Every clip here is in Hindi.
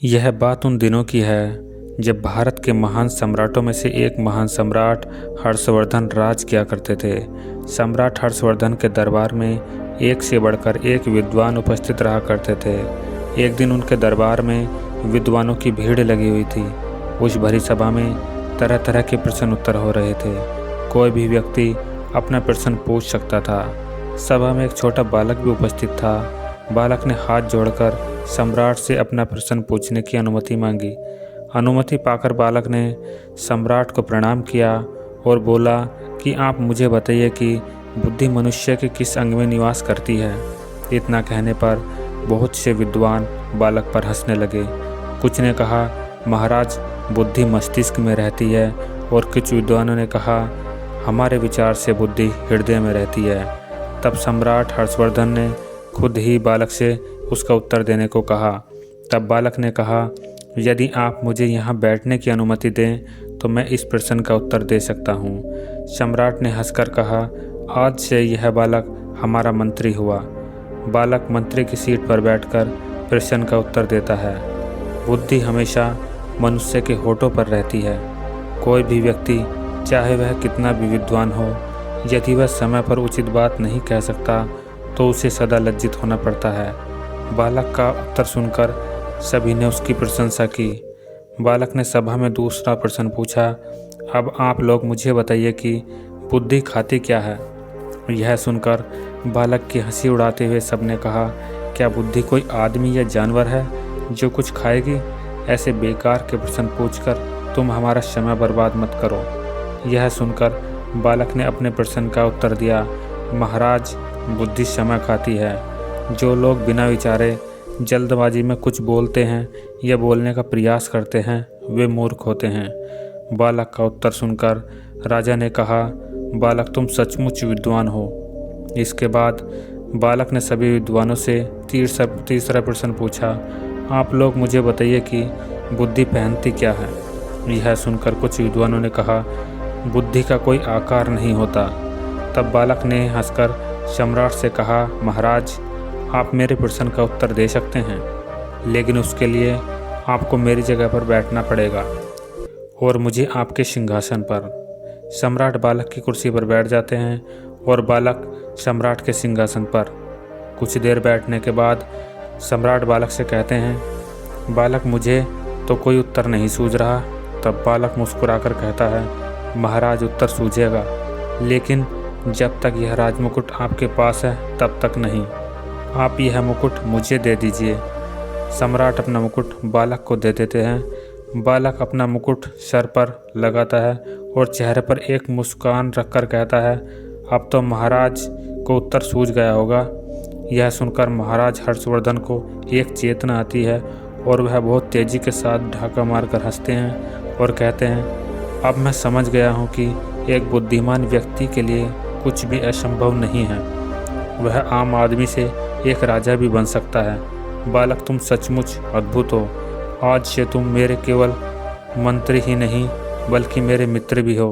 यह बात उन दिनों की है जब भारत के महान सम्राटों में से एक महान सम्राट हर्षवर्धन राज किया करते थे। सम्राट हर्षवर्धन के दरबार में एक से बढ़कर एक विद्वान उपस्थित रहा करते थे। एक दिन उनके दरबार में विद्वानों की भीड़ लगी हुई थी। उस भरी सभा में तरह तरह के प्रश्न उत्तर हो रहे थे। कोई भी व्यक्ति अपना प्रश्न पूछ सकता था। सभा में एक छोटा बालक भी उपस्थित था। बालक ने हाथ जोड़कर सम्राट से अपना प्रश्न पूछने की अनुमति मांगी। अनुमति पाकर बालक ने सम्राट को प्रणाम किया और बोला कि आप मुझे बताइए कि बुद्धि मनुष्य के किस अंग में निवास करती है। इतना कहने पर बहुत से विद्वान बालक पर हंसने लगे। कुछ ने कहा, महाराज, बुद्धि मस्तिष्क में रहती है, और कुछ विद्वानों ने कहा, हमारे विचार से बुद्धि हृदय में रहती है। तब सम्राट हर्षवर्धन ने खुद ही बालक से उसका उत्तर देने को कहा। तब बालक ने कहा, यदि आप मुझे यहाँ बैठने की अनुमति दें तो मैं इस प्रश्न का उत्तर दे सकता हूँ। सम्राट ने हंसकर कहा, आज से यह बालक हमारा मंत्री हुआ। बालक मंत्री की सीट पर बैठकर प्रश्न का उत्तर देता है। बुद्धि हमेशा मनुष्य के होठों पर रहती है। कोई भी व्यक्ति, चाहे वह कितना भी विद्वान हो, यदि वह समय पर उचित बात नहीं कह सकता तो उसे सदा लज्जित होना पड़ता है। बालक का उत्तर सुनकर सभी ने उसकी प्रशंसा की। बालक ने सभा में दूसरा प्रश्न पूछा, अब आप लोग मुझे बताइए कि बुद्धि खाती क्या है। यह सुनकर बालक की हंसी उड़ाते हुए सबने कहा, क्या बुद्धि कोई आदमी या जानवर है जो कुछ खाएगी? ऐसे बेकार के प्रश्न पूछकर तुम हमारा समय बर्बाद मत करो। यह सुनकर बालक ने अपने प्रश्न का उत्तर दिया, महाराज, बुद्धि समय खाती है। जो लोग बिना विचारे जल्दबाजी में कुछ बोलते हैं या बोलने का प्रयास करते हैं, वे मूर्ख होते हैं। बालक का उत्तर सुनकर राजा ने कहा, बालक, तुम सचमुच विद्वान हो। इसके बाद बालक ने सभी विद्वानों से तीसरा प्रश्न पूछा, आप लोग मुझे बताइए कि बुद्धि पहनती क्या है। यह सुनकर कुछ विद्वानों ने कहा, बुद्धि का कोई आकार नहीं होता। तब बालक ने हंसकर सम्राट से कहा, महाराज, आप मेरे प्रश्न का उत्तर दे सकते हैं, लेकिन उसके लिए आपको मेरी जगह पर बैठना पड़ेगा और मुझे आपके सिंहासन पर। सम्राट बालक की कुर्सी पर बैठ जाते हैं और बालक सम्राट के सिंहासन पर। कुछ देर बैठने के बाद सम्राट बालक से कहते हैं, बालक, मुझे तो कोई उत्तर नहीं सूझ रहा। तब बालक मुस्कुराकर कहता है, महाराज, उत्तर सूझेगा, लेकिन जब तक यह राजमुकुट आपके पास है तब तक नहीं। आप यह मुकुट मुझे दे दीजिए। सम्राट अपना मुकुट बालक को दे देते हैं। बालक अपना मुकुट सर पर लगाता है और चेहरे पर एक मुस्कान रखकर कहता है, अब तो महाराज को उत्तर सूझ गया होगा। यह सुनकर महाराज हर्षवर्धन को एक चेतना आती है और वह बहुत तेज़ी के साथ ढाका मारकर हंसते हैं और कहते हैं, अब मैं समझ गया हूँ कि एक बुद्धिमान व्यक्ति के लिए कुछ भी असंभव नहीं है। वह आम आदमी से एक राजा भी बन सकता है। बालक, तुम सचमुच अद्भुत हो। आज से तुम मेरे केवल मंत्री ही नहीं बल्कि मेरे मित्र भी हो।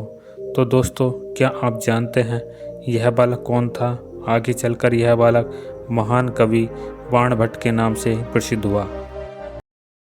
तो दोस्तों, क्या आप जानते हैं यह बालक कौन था? आगे चलकर यह बालक महान कवि बाणभट्ट के नाम से प्रसिद्ध हुआ।